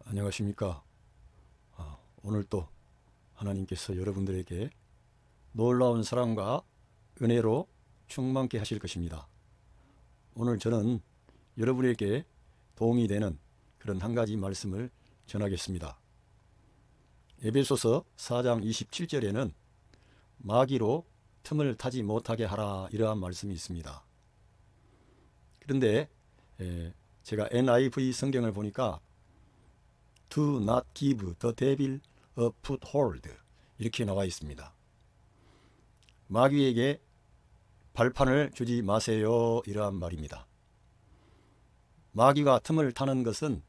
안녕하십니까. 오늘 또 하나님께서 여러분들에게 놀라운 사랑과 은혜로 충만케 하실 것입니다. 오늘 저는 여러분에게 도움이 되는 그런 한 가지 말씀을 전하겠습니다. 에베소서 4장 27절에는 마귀로 틈을 타지 못하게 하라, 이러한 말씀이 있습니다. 그런데 제가 NIV 성경을 보니까 Do not give the devil a foothold, 이렇게 나와 있습니다. 마귀에게 발판을 주지 마세요, 이러한 말입니다. 마귀가 틈을 타는 것은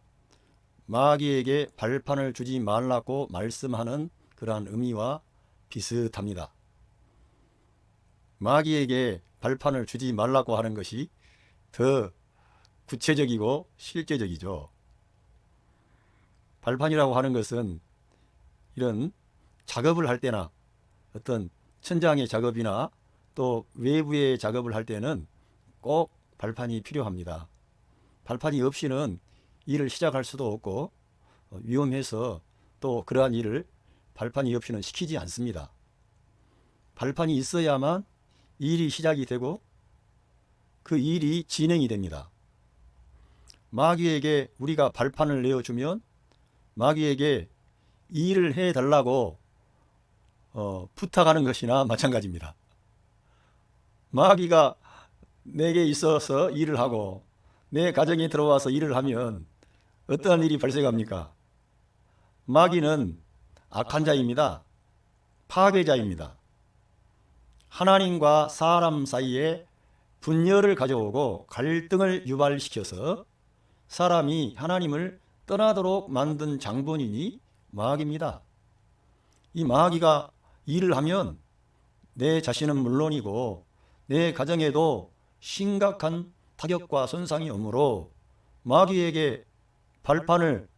마귀에게 발판을 주지 말라고 말씀하는 그러한 의미와 비슷합니다. 마귀에게 발판을 주지 말라고 하는 것이 더 구체적이고 실제적이죠. 발판이라고 하는 것은 이런 작업을 할 때나 어떤 천장의 작업이나 또 외부의 작업을 할 때는 꼭 발판이 필요합니다. 발판이 없이는 일을 시작할 수도 없고 위험해서 또 그러한 일을 발판이 없이는 시키지 않습니다. 발판이 있어야만 일이 시작이 되고 그 일이 진행이 됩니다. 마귀에게 우리가 발판을 내어주면 마귀에게 일을 해달라고 부탁하는 것이나 마찬가지입니다. 마귀가 내게 있어서 일을 하고 내 가정에 들어와서 일을 하면 어떠한 일이 발생합니까? 마귀는 악한 자입니다. 파괴자입니다. 하나님과 사람 사이에 분열을 가져오고 갈등을 유발시켜서 사람이 하나님을 떠나도록 만든 장본인이 마귀입니다. 이 마귀가 일을 하면 내 자신은 물론이고 내 가정에도 심각한 타격과 손상이 오므로 마귀에게 발판을,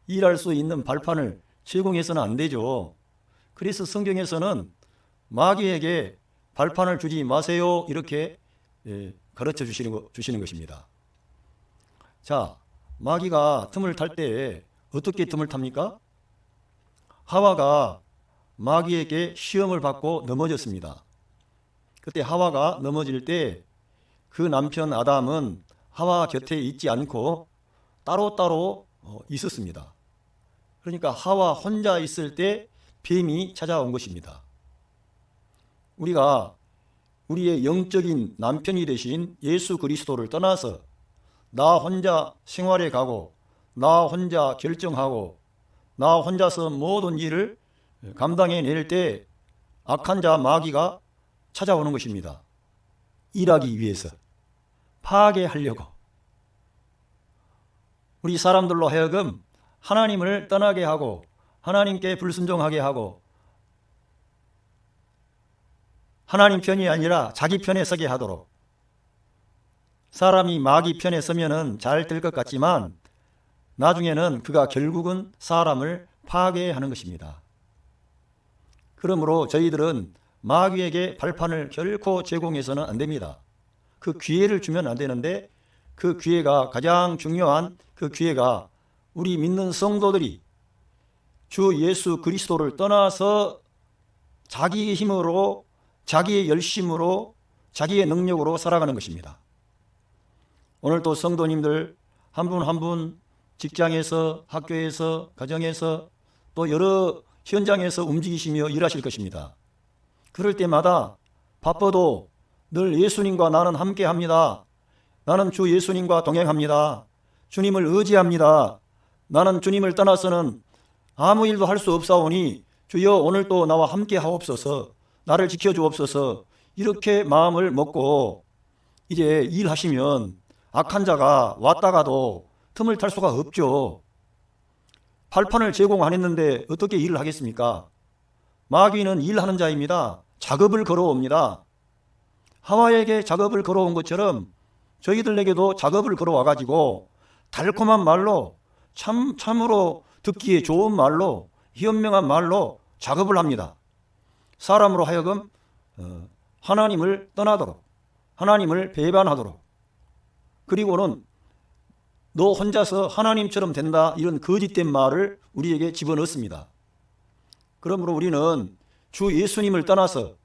일할 수 있는 발판을 제공해서는 안 되죠. 그래서 성경에서는 마귀에게 발판을 주지 마세요, 이렇게 가르쳐 주시는 것입니다. 자, 마귀가 틈을 탈 때 어떻게 틈을 탑니까? 하와가 마귀에게 시험을 받고 넘어졌습니다. 그때 하와가 넘어질 때 그 남편 아담은 하와 곁에 있지 않고 따로따로 있었습니다. 그러니까 하와 혼자 있을 때 뱀이 찾아온 것입니다. 우리가 우리의 영적인 남편이 되신 예수 그리스도를 떠나서 나 혼자 생활에 가고 나 혼자 결정하고 나 혼자서 모든 일을 감당해낼 때 악한 자 마귀가 찾아오는 것입니다. 일하기 위해서, 파괴하려고. 우리 사람들로 하여금 하나님을 떠나게 하고 하나님께 불순종하게 하고 하나님 편이 아니라 자기 편에 서게 하도록. 사람이 마귀 편에 서면은 잘 될 것 같지만 나중에는 그가 결국은 사람을 파괴하는 것입니다. 그러므로 저희들은 마귀에게 발판을 결코 제공해서는 안 됩니다. 그 기회를 주면 안 되는데 그 기회가, 가장 중요한 그 기회가 우리 믿는 성도들이 주 예수 그리스도를 떠나서 자기의 힘으로, 자기의 열심으로, 자기의 능력으로 살아가는 것입니다. 오늘도 성도님들 한 분 한 분 직장에서, 학교에서, 가정에서 또 여러 현장에서 움직이시며 일하실 것입니다. 그럴 때마다 바빠도 늘 예수님과 나는 함께합니다. 나는 주 예수님과 동행합니다. 주님을 의지합니다. 나는 주님을 떠나서는 아무 일도 할 수 없사오니 주여 오늘도 나와 함께 하옵소서, 나를 지켜주옵소서, 이렇게 마음을 먹고 이제 일하시면 악한 자가 왔다가도 틈을 탈 수가 없죠. 발판을 제공 안 했는데 어떻게 일을 하겠습니까? 마귀는 일하는 자입니다. 작업을 걸어옵니다. 하와에게 작업을 걸어온 것처럼 저희들에게도 작업을 걸어와가지고 달콤한 말로, 참으로 듣기에 좋은 말로, 현명한 말로 작업을 합니다. 사람으로 하여금 하나님을 떠나도록, 하나님을 배반하도록, 그리고는 너 혼자서 하나님처럼 된다, 이런 거짓된 말을 우리에게 집어넣습니다. 그러므로 우리는 주 예수님을 떠나서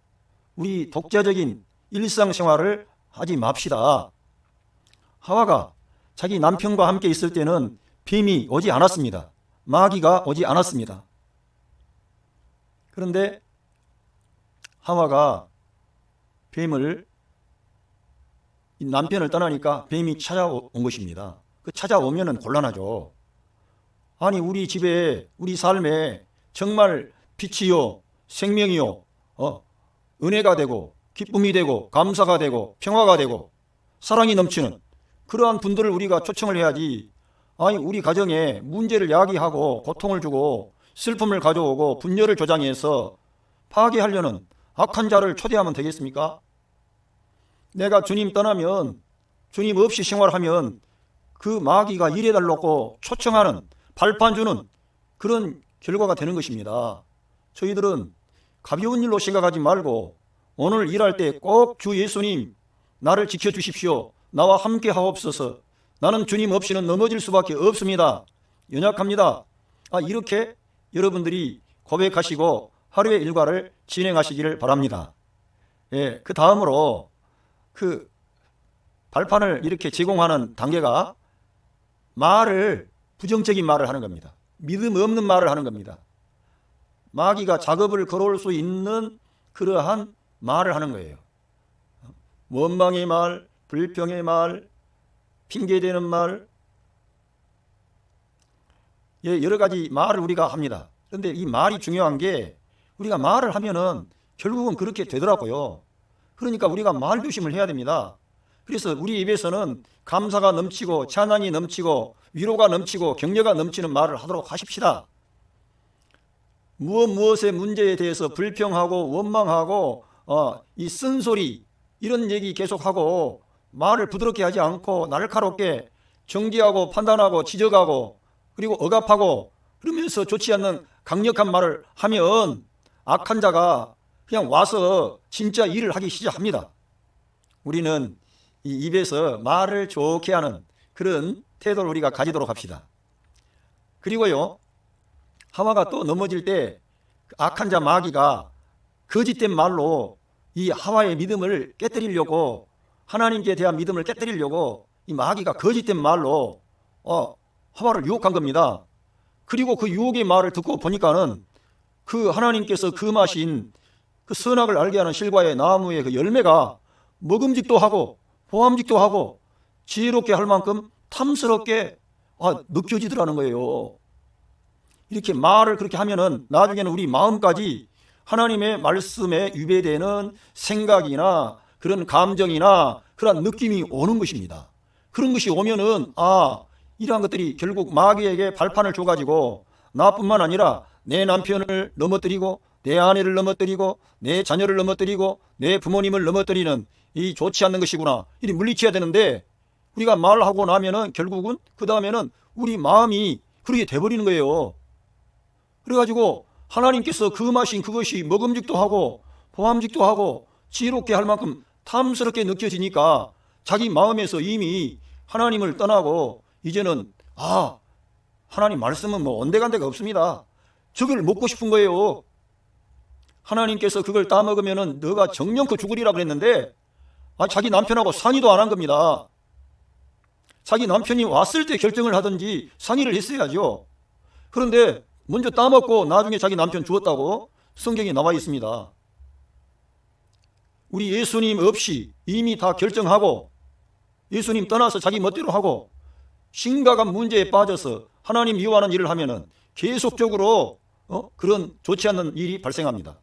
우리 독자적인 일상생활을 하지 맙시다. 하와가 자기 남편과 함께 있을 때는 뱀이 오지 않았습니다. 마귀가 오지 않았습니다. 그런데 하와가 남편을 떠나니까 뱀이 찾아온 것입니다. 그 찾아오면은 곤란하죠. 아니, 우리 집에, 우리 삶에 정말 빛이요, 생명이요, 은혜가 되고 기쁨이 되고 감사가 되고 평화가 되고 사랑이 넘치는 그러한 분들을 우리가 초청을 해야지. 아니, 우리 가정에 문제를 야기하고 고통을 주고 슬픔을 가져오고 분열을 조장해서 파괴하려는 악한 자를 초대하면 되겠습니까? 내가 주님 떠나면, 주님 없이 생활하면 그 마귀가 이래달라고 초청하는, 발판 주는 그런 결과가 되는 것입니다. 저희들은 가벼운 일로 생각하지 말고 오늘 일할 때 꼭 주 예수님 나를 지켜주십시오, 나와 함께 하옵소서, 나는 주님 없이는 넘어질 수밖에 없습니다, 연약합니다, 이렇게 여러분들이 고백하시고 하루의 일과를 진행하시기를 바랍니다. 그 다음으로 그 발판을 이렇게 제공하는 단계가 부정적인 말을 하는 겁니다. 믿음 없는 말을 하는 겁니다. 마귀가 작업을 걸어올 수 있는 그러한 말을 하는 거예요. 원망의 말, 불평의 말, 핑계대는 말, 여러 가지 말을 우리가 합니다. 그런데 이 말이 중요한 게, 우리가 말을 하면은 결국은 그렇게 되더라고요. 그러니까 우리가 말 조심을 해야 됩니다. 그래서 우리 입에서는 감사가 넘치고 찬양이 넘치고 위로가 넘치고 격려가 넘치는 말을 하도록 하십시다. 무엇의 문제에 대해서 불평하고 원망하고 이 쓴소리, 이런 얘기 계속하고 말을 부드럽게 하지 않고 날카롭게 정죄하고 판단하고 지적하고 그리고 억압하고 그러면서 좋지 않는 강력한 말을 하면 악한 자가 그냥 와서 진짜 일을 하기 시작합니다. 우리는 이 입에서 말을 좋게 하는 그런 태도를 우리가 가지도록 합시다. 그리고요, 하와가 또 넘어질 때 악한 자 마귀가 거짓된 말로 이 하와의 믿음을 깨뜨리려고, 하나님께 대한 믿음을 깨뜨리려고 이 마귀가 거짓된 말로 하와를 유혹한 겁니다. 그리고 그 유혹의 말을 듣고 보니까는 그 하나님께서 금하신 그 선악을 알게 하는 실과의 나무의 그 열매가 먹음직도 하고 보암직도 하고 지혜롭게 할 만큼 탐스럽게 느껴지더라는 거예요. 이렇게 말을 그렇게 하면은 나중에는 우리 마음까지 하나님의 말씀에 위배되는 생각이나 그런 감정이나 그런 느낌이 오는 것입니다. 그런 것이 오면은 이러한 것들이 결국 마귀에게 발판을 줘가지고 나뿐만 아니라 내 남편을 넘어뜨리고 내 아내를 넘어뜨리고 내 자녀를 넘어뜨리고 내 부모님을 넘어뜨리는 이 좋지 않는 것이구나, 이리 물리쳐야 되는데, 우리가 말하고 나면은 결국은 그 다음에는 우리 마음이 그렇게 돼버리는 거예요. 그래가지고 하나님께서 금하신 그것이 먹음직도 하고 보암직도 하고 지혜롭게 할 만큼 탐스럽게 느껴지니까 자기 마음에서 이미 하나님을 떠나고 이제는 하나님 말씀은 온데간데가 없습니다, 저걸 먹고 싶은 거예요. 하나님께서 그걸 따먹으면은 너가 정령코 죽으리라 그랬는데 자기 남편하고 상의도 안 한 겁니다. 자기 남편이 왔을 때 결정을 하든지 상의를 했어야죠. 그런데 먼저 따먹고 나중에 자기 남편 죽었다고 성경에 나와 있습니다. 우리 예수님 없이 이미 다 결정하고 예수님 떠나서 자기 멋대로 하고 심각한 문제에 빠져서 하나님 미워하는 일을 하면은 계속적으로 그런 좋지 않는 일이 발생합니다.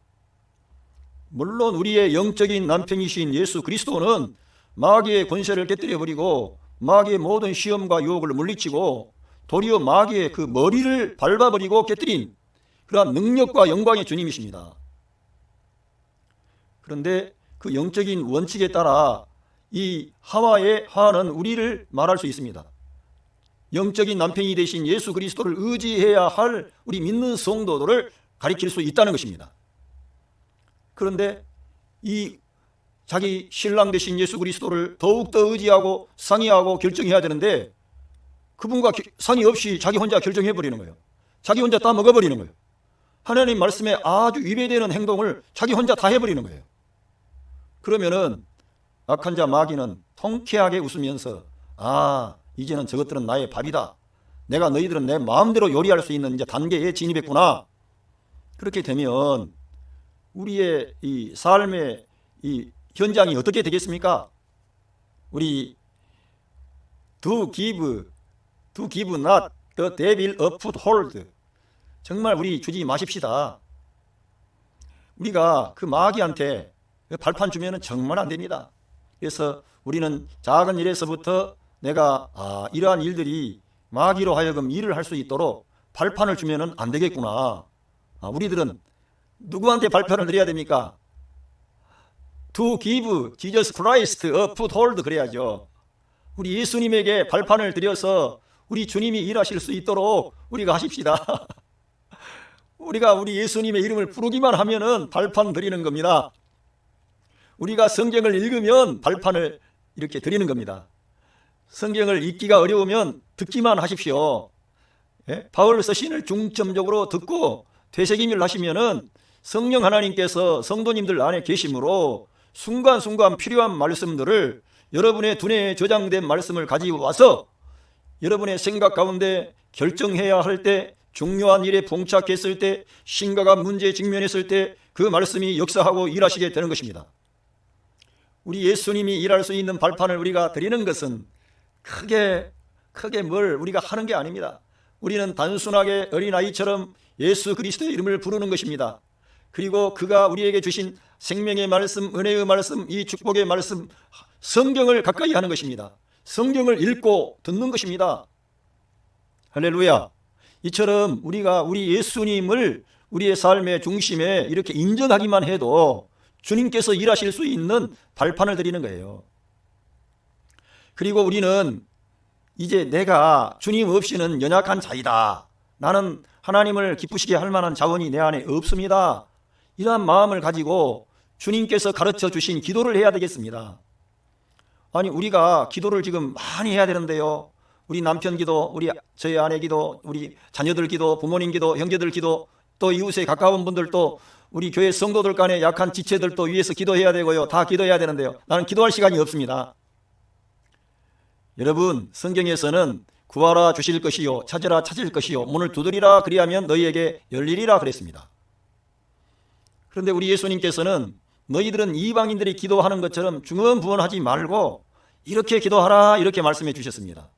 물론 우리의 영적인 남편이신 예수 그리스도는 마귀의 권세를 깨뜨려버리고 마귀의 모든 시험과 유혹을 물리치고 도리어 마귀의 그 머리를 밟아버리고 깨뜨린 그러한 능력과 영광의 주님이십니다. 그런데 그 영적인 원칙에 따라 이 하와는 우리를 말할 수 있습니다. 영적인 남편이 되신 예수 그리스도를 의지해야 할 우리 믿는 성도들을 가리킬 수 있다는 것입니다. 그런데 이 자기 신랑 되신 예수 그리스도를 더욱더 의지하고 상의하고 결정해야 되는데 그분과 상의 없이 자기 혼자 결정해버리는 거예요. 자기 혼자 다 먹어버리는 거예요. 하나님 말씀에 아주 위배되는 행동을 자기 혼자 다 해버리는 거예요. 그러면은 악한 자 마귀는 통쾌하게 웃으면서 이제는 저것들은 나의 밥이다. 내가 너희들은 내 마음대로 요리할 수 있는 이제 단계에 진입했구나. 그렇게 되면 우리의 이 삶의 이 현장이 어떻게 되겠습니까? 우리 do give not the devil a foothold. 정말 우리 주지 마십시다. 우리가 그 마귀한테 발판 주면은 정말 안 됩니다. 그래서 우리는 작은 일에서부터 내가 이러한 일들이 마귀로 하여금 일을 할 수 있도록 발판을 주면은 안 되겠구나. 우리들은 누구한테 발판을 드려야 됩니까? To give Jesus Christ a foothold 그래야죠. 우리 예수님에게 발판을 드려서 우리 주님이 일하실 수 있도록 우리가 하십시다. 우리가 우리 예수님의 이름을 부르기만 하면은 발판 드리는 겁니다. 우리가 성경을 읽으면 발판을 이렇게 드리는 겁니다. 성경을 읽기가 어려우면 듣기만 하십시오. 바울 서신을 중점적으로 듣고 되새김을 하시면은 성령 하나님께서 성도님들 안에 계심으로 순간순간 필요한 말씀들을 여러분의 두뇌에 저장된 말씀을 가지고 와서 여러분의 생각 가운데 결정해야 할 때, 중요한 일에 봉착했을 때, 심각한 문제에 직면했을 때 그 말씀이 역사하고 일하시게 되는 것입니다. 우리 예수님이 일할 수 있는 발판을 우리가 드리는 것은 크게 뭘 우리가 하는 게 아닙니다. 우리는 단순하게 어린아이처럼 예수 그리스도의 이름을 부르는 것입니다. 그리고 그가 우리에게 주신 생명의 말씀, 은혜의 말씀, 이 축복의 말씀, 성경을 가까이 하는 것입니다. 성경을 읽고 듣는 것입니다. 할렐루야. 이처럼 우리가 우리 예수님을 우리의 삶의 중심에 이렇게 인정하기만 해도 주님께서 일하실 수 있는 발판을 드리는 거예요. 그리고 우리는 이제 내가 주님 없이는 연약한 자이다. 나는 하나님을 기쁘시게 할 만한 자원이 내 안에 없습니다. 이러한 마음을 가지고 주님께서 가르쳐 주신 기도를 해야 되겠습니다. 아니 우리가 기도를 지금 많이 해야 되는데요. 우리 남편 기도, 저희 아내 기도, 우리 자녀들 기도, 부모님 기도, 형제들 기도, 또 이웃에 가까운 분들도 우리 교회 성도들 간에 약한 지체들도 위해서 기도해야 되고요. 다 기도해야 되는데요. 나는 기도할 시간이 없습니다. 여러분, 성경에서는 구하라 주실 것이요, 찾으라 찾을 것이요, 문을 두드리라 그리하면 너희에게 열리리라 그랬습니다. 그런데 우리 예수님께서는 너희들은 이방인들이 기도하는 것처럼 중언부언하지 말고 이렇게 기도하라 이렇게 말씀해 주셨습니다.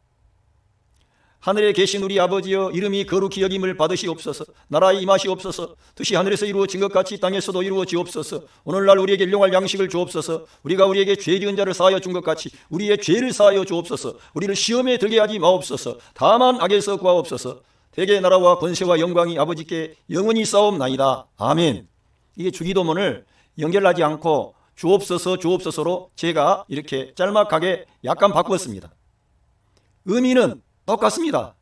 하늘에 계신 우리 아버지여, 이름이 거룩히 여김을 받으시옵소서. 나라의 임하시옵소서. 뜻이 하늘에서 이루어진 것 같이 땅에서도 이루어지옵소서. 오늘날 우리에게 일용할 양식을 주옵소서. 우리가 우리에게 죄 지은 자를 사하여 준 것 같이 우리의 죄를 사하여 주옵소서. 우리를 시험에 들게 하지 마옵소서. 다만 악에서 구하옵소서. 대개 나라와 권세와 영광이 아버지께 영원히 싸움나이다. 아멘. 이게 주기도문을 연결하지 않고 주옵소서 주옵소서로 제가 이렇게 짤막하게 약간 바꾸었습니다. 의미는 똑같습니다.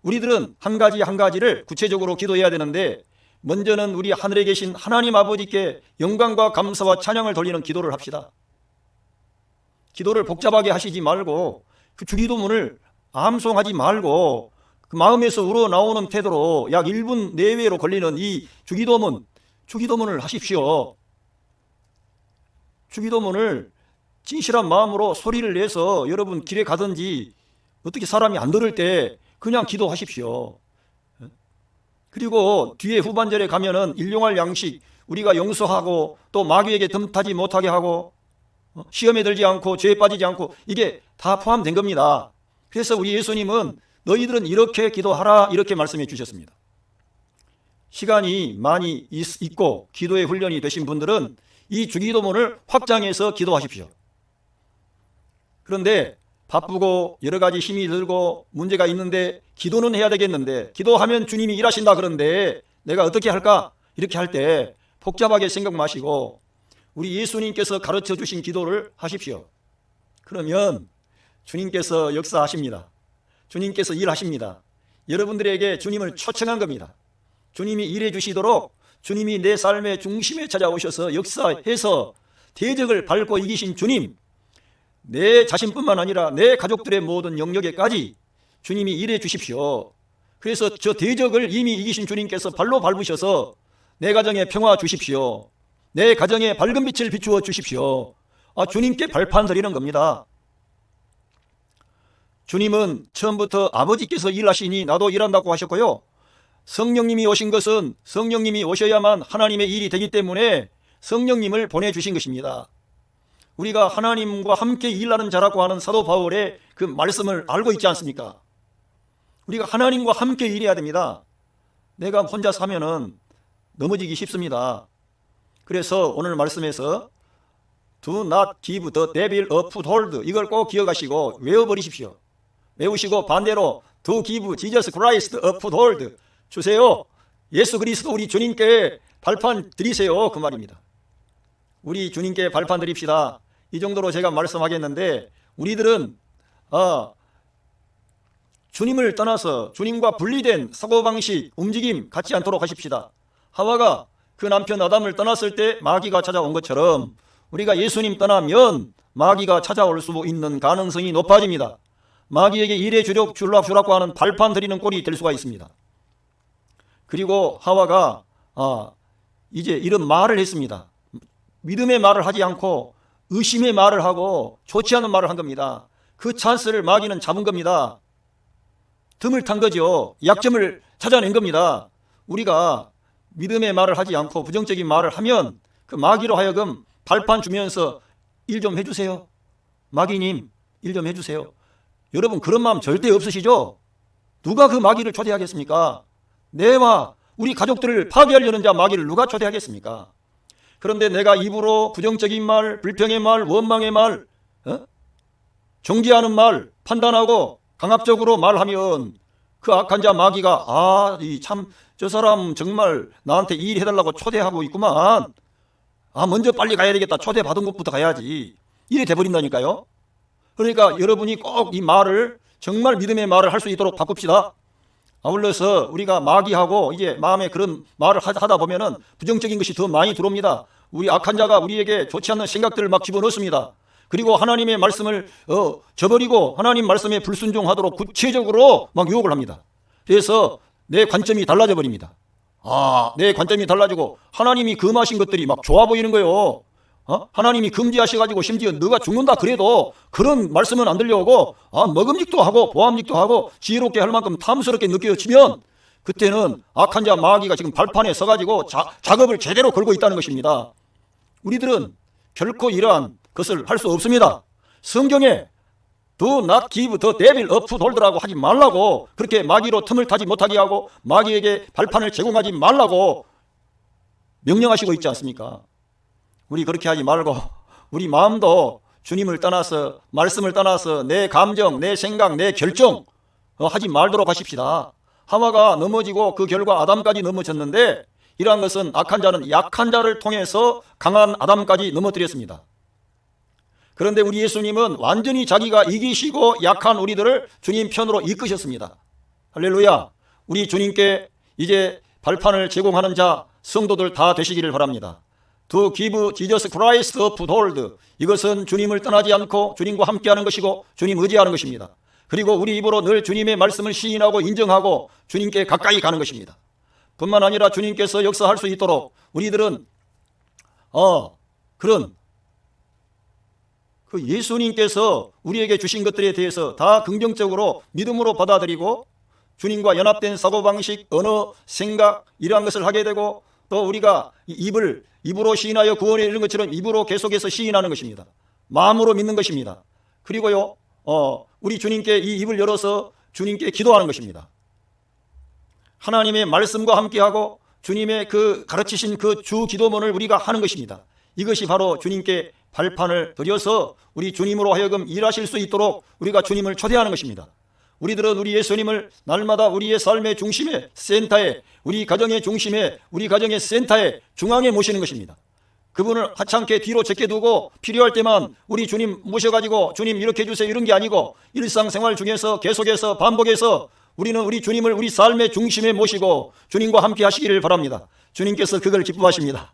우리들은 한 가지 한 가지를 구체적으로 기도해야 되는데 먼저는 우리 하늘에 계신 하나님 아버지께 영광과 감사와 찬양을 돌리는 기도를 합시다. 기도를 복잡하게 하시지 말고 그 주기도문을 암송하지 말고 그 마음에서 우러나오는 태도로 약 1분 내외로 걸리는 이 주기도문을 하십시오. 주기도문을 진실한 마음으로 소리를 내서 여러분 길에 가든지 어떻게 사람이 안 들을 때 그냥 기도하십시오. 그리고 뒤에 후반절에 가면은 일용할 양식, 우리가 용서하고 또 마귀에게 덤타지 못하게 하고 시험에 들지 않고 죄에 빠지지 않고 이게 다 포함된 겁니다. 그래서 우리 예수님은 너희들은 이렇게 기도하라 이렇게 말씀해 주셨습니다. 시간이 많이 있고 기도의 훈련이 되신 분들은 이 주기도문을 확장해서 기도하십시오. 그런데 바쁘고 여러 가지 힘이 들고 문제가 있는데 기도는 해야 되겠는데 기도하면 주님이 일하신다 그런데 내가 어떻게 할까? 이렇게 할 때 복잡하게 생각 마시고 우리 예수님께서 가르쳐 주신 기도를 하십시오. 그러면 주님께서 역사하십니다. 주님께서 일하십니다. 여러분들에게 주님을 초청한 겁니다. 주님이 일해 주시도록 주님이 내 삶의 중심에 찾아오셔서 역사해서 대적을 밟고 이기신 주님, 내 자신뿐만 아니라 내 가족들의 모든 영역에까지 주님이 일해 주십시오. 그래서 저 대적을 이미 이기신 주님께서 발로 밟으셔서 내 가정에 평화 주십시오. 내 가정에 밝은 빛을 비추어 주십시오. 주님께 발판 드리는 겁니다. 주님은 처음부터 아버지께서 일하시니 나도 일한다고 하셨고요. 성령님이 오신 것은 성령님이 오셔야만 하나님의 일이 되기 때문에 성령님을 보내주신 것입니다. 우리가 하나님과 함께 일하는 자라고 하는 사도 바울의 그 말씀을 알고 있지 않습니까? 우리가 하나님과 함께 일해야 됩니다. 내가 혼자 사면은 넘어지기 쉽습니다. 그래서 오늘 말씀에서 Do not give the devil a foothold, 이걸 꼭 기억하시고 외워버리십시오. 외우시고 반대로 Do give Jesus Christ a foothold, 주세요. 예수 그리스도 우리 주님께 발판 드리세요, 그 말입니다. 우리 주님께 발판 드립시다. 이 정도로 제가 말씀하겠는데, 우리들은 주님을 떠나서 주님과 분리된 사고방식, 움직임 갖지 않도록 하십시다. 하와가 그 남편 아담을 떠났을 때 마귀가 찾아온 것처럼 우리가 예수님 떠나면 마귀가 찾아올 수 있는 가능성이 높아집니다. 마귀에게 일해 주라고 하는 발판 드리는 꼴이 될 수가 있습니다. 그리고 하와가 이제 이런 말을 했습니다. 믿음의 말을 하지 않고 의심의 말을 하고 좋지 않은 말을 한 겁니다. 그 찬스를 마귀는 잡은 겁니다. 틈을 탄 거죠. 약점을 찾아낸 겁니다. 우리가 믿음의 말을 하지 않고 부정적인 말을 하면 그 마귀로 하여금 발판 주면서 일 좀 해주세요. 마귀님, 일 좀 해주세요. 여러분, 그런 마음 절대 없으시죠? 누가 그 마귀를 초대하겠습니까? 내와 우리 가족들을 파괴하려는 자 마귀를 누가 초대하겠습니까? 그런데 내가 입으로 부정적인 말, 불평의 말, 원망의 말, 정죄하는 말, 판단하고 강압적으로 말하면 그 악한 자 마귀가 저 사람 정말 나한테 일 해달라고 초대하고 있구만. 먼저 빨리 가야 되겠다. 초대받은 곳부터 가야지. 이래 돼버린다니까요. 그러니까 여러분이 꼭 이 말을 정말 믿음의 말을 할 수 있도록 바꿉시다. 아울러서 우리가 마귀하고 이제 마음에 그런 말을 하다 보면은 부정적인 것이 더 많이 들어옵니다. 우리 악한 자가 우리에게 좋지 않은 생각들을 막 집어넣습니다. 그리고 하나님의 말씀을 저버리고 하나님 말씀에 불순종하도록 구체적으로 막 유혹을 합니다. 그래서 내 관점이 달라져 버립니다. 내 관점이 달라지고 하나님이 금하신 것들이 막 좋아 보이는 거예요. 하나님이 금지하셔가지고 심지어 너가 죽는다 그래도 그런 말씀은 안 들려오고 먹음직도 하고 보암직도 하고 지혜롭게 할 만큼 탐스럽게 느껴지면 그때는 악한 자 마귀가 지금 발판에 서가지고 작업을 제대로 걸고 있다는 것입니다. 우리들은 결코 이러한 것을 할 수 없습니다. 성경에 Do not give the devil a foothold라고 하지 말라고, 그렇게 마귀로 틈을 타지 못하게 하고 마귀에게 발판을 제공하지 말라고 명령하시고 있지 않습니까? 우리 그렇게 하지 말고 우리 마음도 주님을 떠나서 말씀을 떠나서 내 감정, 내 생각, 내 결정 하지 말도록 하십시다. 하와가 넘어지고 그 결과 아담까지 넘어졌는데 이러한 것은 악한 자는 약한 자를 통해서 강한 아담까지 넘어뜨렸습니다. 그런데 우리 예수님은 완전히 자기가 이기시고 약한 우리들을 주님 편으로 이끄셨습니다. 할렐루야. 우리 주님께 이제 발판을 제공하는 자 성도들 다 되시기를 바랍니다. To give Jesus Christ a foothold, 이것은 주님을 떠나지 않고 주님과 함께하는 것이고 주님 의지하는 것입니다. 그리고 우리 입으로 늘 주님의 말씀을 시인하고 인정하고 주님께 가까이 가는 것입니다. 뿐만 아니라 주님께서 역사할 수 있도록 우리들은 그런 그 예수님께서 우리에게 주신 것들에 대해서 다 긍정적으로 믿음으로 받아들이고 주님과 연합된 사고방식, 언어, 생각 이러한 것을 하게 되고 또 우리가 입으로 시인하여 구원에 이르는 것처럼 입으로 계속해서 시인하는 것입니다. 마음으로 믿는 것입니다. 그리고요 우리 주님께 이 입을 열어서 주님께 기도하는 것입니다. 하나님의 말씀과 함께하고 주님의 그 가르치신 그 주 기도문을 우리가 하는 것입니다. 이것이 바로 주님께 발판을 들여서 우리 주님으로 하여금 일하실 수 있도록 우리가 주님을 초대하는 것입니다. 우리들은 우리 예수님을 날마다 우리의 삶의 중심에, 센터에, 우리 가정의 중심에, 우리 가정의 센터에, 중앙에 모시는 것입니다. 그분을 하찮게 뒤로 제껴두고 필요할 때만 우리 주님 모셔가지고 주님 이렇게 해주세요 이런 게 아니고 일상생활 중에서 계속해서 반복해서 우리는 우리 주님을 우리 삶의 중심에 모시고 주님과 함께 하시기를 바랍니다. 주님께서 그걸 기뻐하십니다.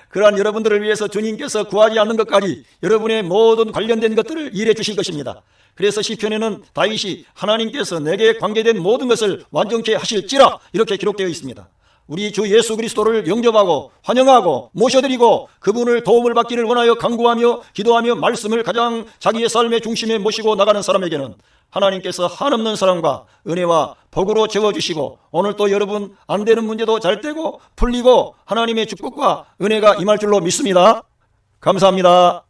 그러한 여러분들을 위해서 주님께서 구하지 않는 것까지 여러분의 모든 관련된 것들을 일해 주실 것입니다. 그래서 시편에는 다윗이 하나님께서 내게 관계된 모든 것을 완전케 하실지라 이렇게 기록되어 있습니다. 우리 주 예수 그리스도를 영접하고 환영하고 모셔드리고 그분을 도움을 받기를 원하여 간구하며 기도하며 말씀을 가장 자기의 삶의 중심에 모시고 나가는 사람에게는 하나님께서 한없는 사랑과 은혜와 복으로 채워주시고 오늘 또 여러분 안 되는 문제도 잘 되고 풀리고 하나님의 축복과 은혜가 임할 줄로 믿습니다. 감사합니다.